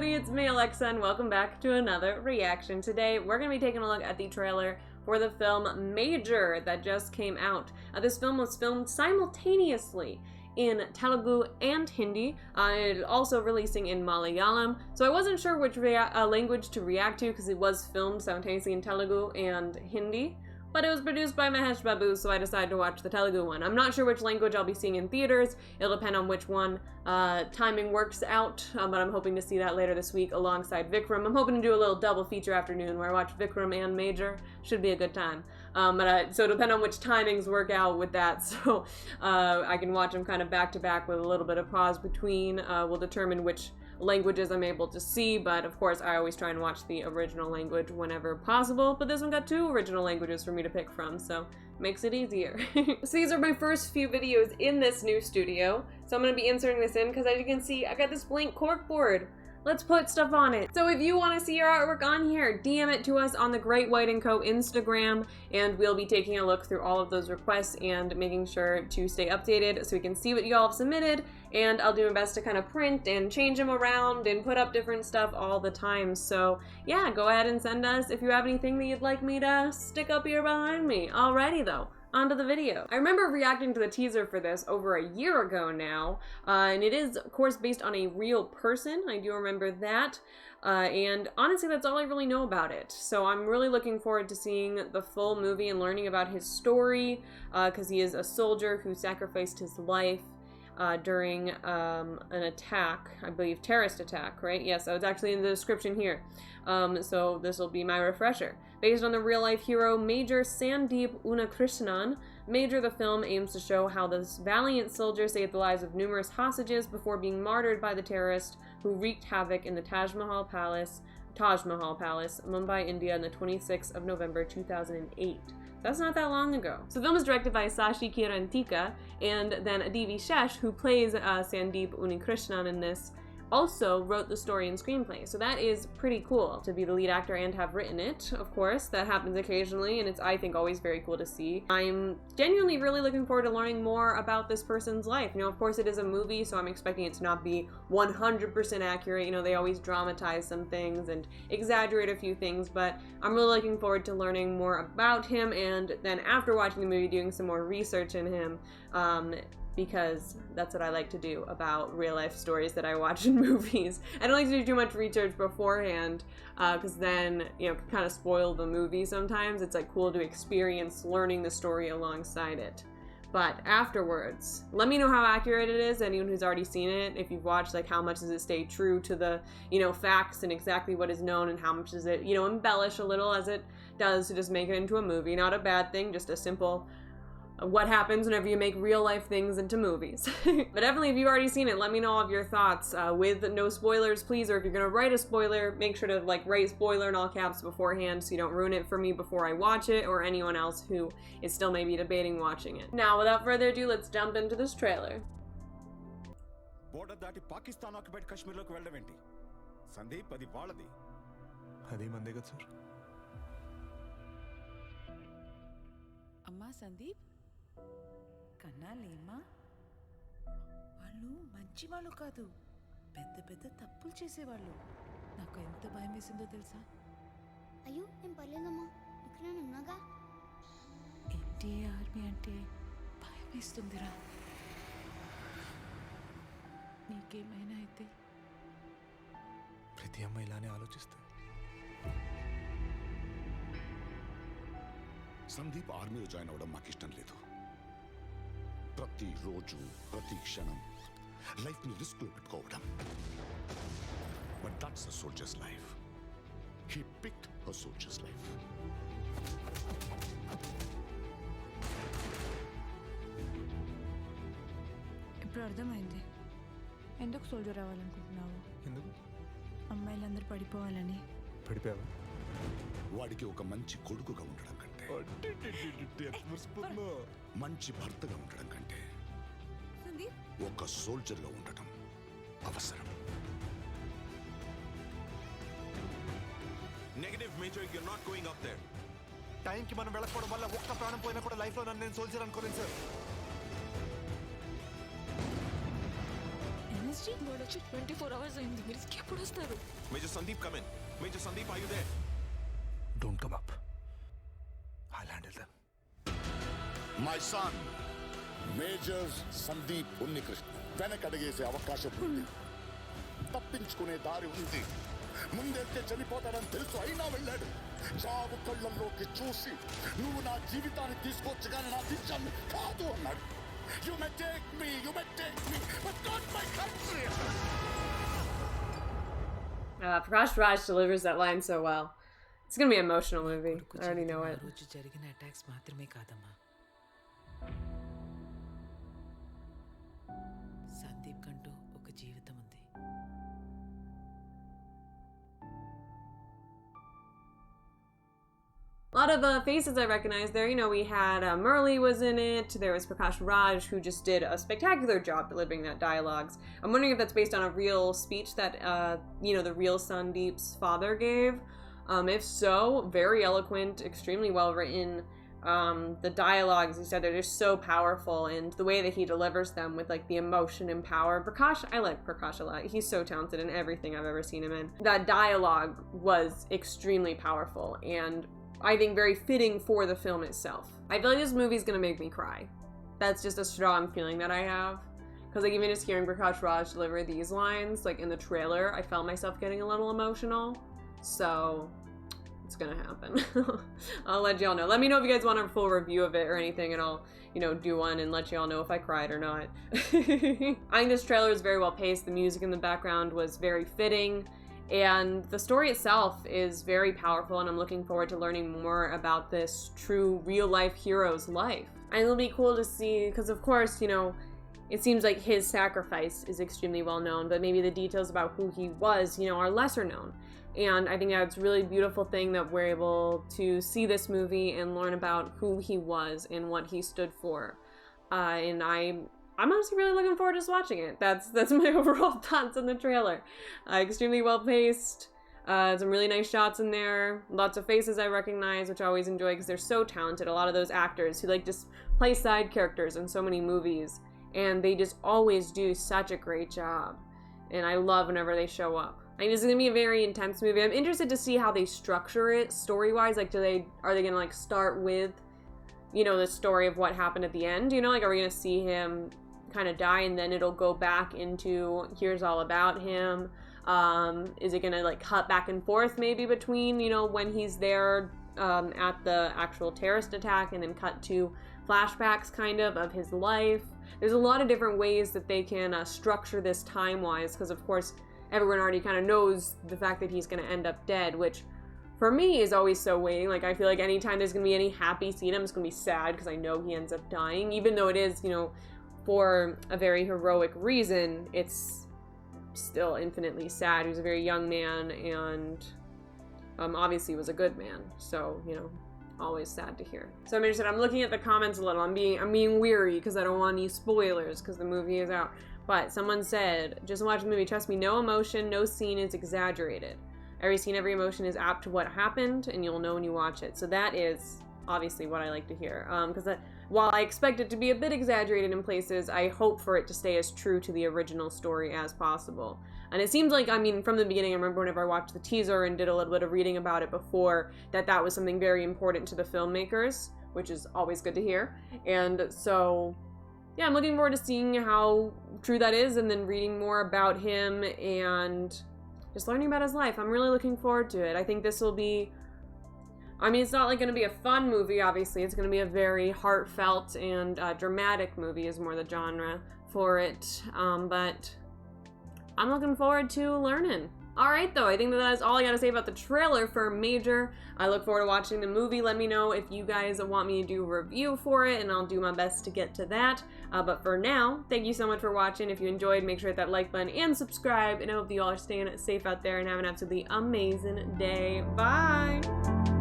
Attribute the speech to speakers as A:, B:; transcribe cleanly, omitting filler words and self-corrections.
A: everybody, it's me, Alexa, and welcome back to another reaction. Today, we're going to be taking a look at the trailer for the film Major that just came out. This film was filmed simultaneously in Telugu and Hindi, also releasing in Malayalam. So I wasn't sure which language to react to because it was filmed simultaneously in Telugu and Hindi. But it was produced by Mahesh Babu, so I decided to watch the Telugu one. I'm not sure which language I'll be seeing in theaters. It'll depend on which one timing works out, but I'm hoping to see that later this week alongside Vikram. I'm hoping to do a little double feature afternoon where I watch Vikram and Major. Should be a good time. So it'll depend on which timings work out with that, so I can watch them kind of back to back with a little bit of pause between. We'll determine which languages I'm able to see, but of course I always try and watch the original language whenever possible, but this one got 2 original languages for me to pick from, so makes it easier. So these are my first few videos in this new studio, so I'm going to be inserting this in because as you can see I got this blank corkboard. Let's put stuff on it. So if you want to see your artwork on here, DM it to us on the gw&co Instagram, and we'll be taking a look through all of those requests and making sure to stay updated so we can see what you all have submitted, and I'll do my best to kind of print and change them around and put up different stuff all the time. So yeah, go ahead and send us if you have anything that you'd like me to stick up here behind me. Alrighty though. Onto the video. I remember reacting to the teaser for this over a year ago now, and it is, of course, based on a real person. I do remember that, and honestly, that's all I really know about it. So I'm really looking forward to seeing the full movie and learning about his story, because he is a soldier who sacrificed his life during an attack, I believe terrorist attack, right? Yes, so it's actually in the description here. So this will be my refresher. Based on the real-life hero Major Sandeep Unnikrishnan, Major the film aims to show how this valiant soldier saved the lives of numerous hostages before being martyred by the terrorist who wreaked havoc in the Taj Mahal Palace, Mumbai, India on the 26th of November 2008. That's not that long ago. So the film is directed by Saiee Kirantika, and then Adivi Sesh, who plays Sandeep Unnikrishnan in this, also wrote the story and screenplay. So that is pretty cool to be the lead actor and have written it, of course. That happens occasionally, and it's, I think, always very cool to see. I'm genuinely really looking forward to learning more about this person's life. You know, of course it is a movie, so I'm expecting it to not be 100% accurate. You know, they always dramatize some things and exaggerate a few things, but I'm really looking forward to learning more about him, and then after watching the movie, doing some more research in him, because that's what I like to do about real-life stories that I watch in movies. I don't like to do too much research beforehand, because then, you know, it can kind of spoil the movie sometimes. It's like cool to experience learning the story alongside it. But afterwards, let me know how accurate it is, anyone who's already seen it. If you've watched, like, how much does it stay true to the, you know, facts and exactly what is known, and how much does it, you know, embellish a little as it does to just make it into a movie. Not a bad thing, just a simple what happens whenever you make real life things into movies. But definitely, if you've already seen it, let me know all of your thoughts with no spoilers, please, or if you're gonna write a spoiler, make sure to like write spoiler in all caps beforehand so you don't ruin it for me before I watch it or anyone else who is still maybe debating watching it. Now, without further ado, let's jump into this trailer.
B: Border dati Pakistan occupied Kashmir loki vellaventi. Sandeep adi vaaladi. Adi mande kada sir.
C: Amma Sandeep కన్నాలేమా వాళ్ళు మంచి వాళ్ళు కాదు, పెద్ద పెద్ద తప్పులు చేసేవాళ్ళు. నాకు ఎంత భయం వేసిందో తెలుసా?
D: అయ్యో నేను పర్లేదమ్మా, ఇక్కడ ఉన్నాగా.
C: ఇండియా ఆర్మీ అంటే భయం వేస్తుందిరా. నీకేమైనా అయితే?
B: ప్రతి అమ్మాయి ఇలానే ఆలోచిస్తుంది. సందీప్ ఆర్మీలో జాయిన్ అవ్వడం మాకు ఇష్టం లేదు. ప్రతి రోజు ప్రతి క్షణం లైఫ్ ని రిస్క్ లో పెట్టుకోవడం. But that's a soldiers life. He picked a soldiers life.
C: ఇప్పుడు అర్థమైంది ఎందుకు సోల్జర్ అవ్వాలనుకుంటున్నావు.
B: ఎందుకు?
C: అమ్మాయిలందరూ పడిపోవాలని.
B: పడిపోయావా? వాడికి ఒక మంచి కొడుకుగా ఉండడం కంటే, మంచి భర్తగా ఉండడం కంటే ఒక సోల్జర్ గా ఉండటం అవసరం.
E: Negative, Major, you're not going up there.
B: టైంకి మనం వెళ్ళకపోవడం వల్ల ఒక్క ప్రాణం పోయినా కూడా లైఫ్ లో నేను సోల్జర్ అనుకోలేను సార్.
C: మినిస్ట్రీ
F: వాడు వచ్చి 24 hours అయింది. మీరు ఎప్పుడు వస్తారు?
E: Major Sandeep, come in. Major Sandeep, are you there?
B: Don't come up. I'll handle them. My son, Major Sandeep Unnikrishna. వెనకడిగేసే అవకాశం ఉంది, తప్పించుకునే దారి ఉంది. ముందెళ్తే చనిపోతాడని తెలుసు, అయినా వెళ్ళాడు. చావు కళ్ళల్లోకి చూసి నువ్వు నా జీవితాన్ని తీసుకోవచ్చు కానీ నా విషయాన్ని కాదు అన్నాడు. You may take me, but not my country.
A: Prakash Raj delivers that line so well. It's gonna be an emotional movie. I already know it.
C: రోజు జరిగిన అటాక్స్ మాత్రమే కాదమ్మా, సందీప్ కంటూ ఒక జీవితం ఉంది.
A: A lot of faces I recognize there. You know, we had Murli was in it. There was Prakash Raj, who just did a spectacular job delivering that dialogues. I'm wondering if that's based on a real speech that, the real Sandeep's father gave. If so, very eloquent, extremely well written. The dialogues, he said, they're just so powerful, and the way that he delivers them with like the emotion and power. Prakash, I like Prakash a lot. He's so talented in everything I've ever seen him in. That dialogue was extremely powerful, and I think very fitting for the film itself. I feel like this movie's gonna make me cry. That's just a strong feeling that I have. Because like even just hearing Prakash Raj deliver these lines, like in the trailer, I felt myself getting a little emotional. So it's gonna happen. I'll let y'all know. Let me know if you guys want a full review of it or anything, and I'll, do one and let y'all know if I cried or not. I think this trailer is very well paced. The music in the background was very fitting. And the story itself is very powerful, and I'm looking forward to learning more about this true real-life hero's life. And it'll be cool to see, because of course, it seems like his sacrifice is extremely well known, but maybe the details about who he was, are lesser known. And I think that's a really beautiful thing that we're able to see this movie and learn about who he was and what he stood for. And I'm honestly really looking forward to just watching it. That's my overall thoughts on the trailer. Extremely well paced. Some really nice shots in there. Lots of faces I recognize, which I always enjoy because they're so talented. A lot of those actors who like just play side characters in so many movies, and they just always do such a great job. And I love whenever they show up. I mean, this is gonna be a very intense movie. I'm interested to see how they structure it story-wise. Like, are they gonna like start with, the story of what happened at the end? Like, are we gonna see him kind of die and then it'll go back into here's all about him? Is it gonna like cut back and forth maybe between when he's there at the actual terrorist attack and then cut to flashbacks kind of his life? There's a lot of different ways that they can structure this time-wise, because of course everyone already kind of knows the fact that he's gonna end up dead, which for me is always so weighing. Like, I feel like anytime there's gonna be any happy scene, I'm just gonna be sad because I know he ends up dying, even though it is for a very heroic reason. It's still infinitely sad. He was a very young man, and obviously was a good man, so always sad to hear. So I'm interested. I'm looking at the comments a little. I'm being weary because I don't want any spoilers because the movie is out. But someone said, just watch the movie, trust me, no emotion, no scene is exaggerated. Every scene, every emotion is apt to what happened, and you'll know when you watch it. So that is obviously what I like to hear. Because while I expect it to be a bit exaggerated in places, I hope for it to stay as true to the original story as possible. And it seems like, from the beginning, I remember whenever I watched the teaser and did a little bit of reading about it before, that was something very important to the filmmakers, which is always good to hear. And so, yeah, I'm looking forward to seeing how true that is, and then reading more about him and just learning about his life. I'm really looking forward to it. I think this will be, it's not like going to be a fun movie, obviously. It's going to be a very heartfelt and dramatic movie is more the genre for it. But I'm looking forward to learning. Alright though, I think that is all I gotta say about the trailer for Major. I look forward to watching the movie. Let me know if you guys want me to do a review for it, and I'll do my best to get to that. But for now, thank you so much for watching. If you enjoyed, make sure to hit that like button and subscribe, and I hope you all are staying safe out there and have an absolutely amazing day. Bye!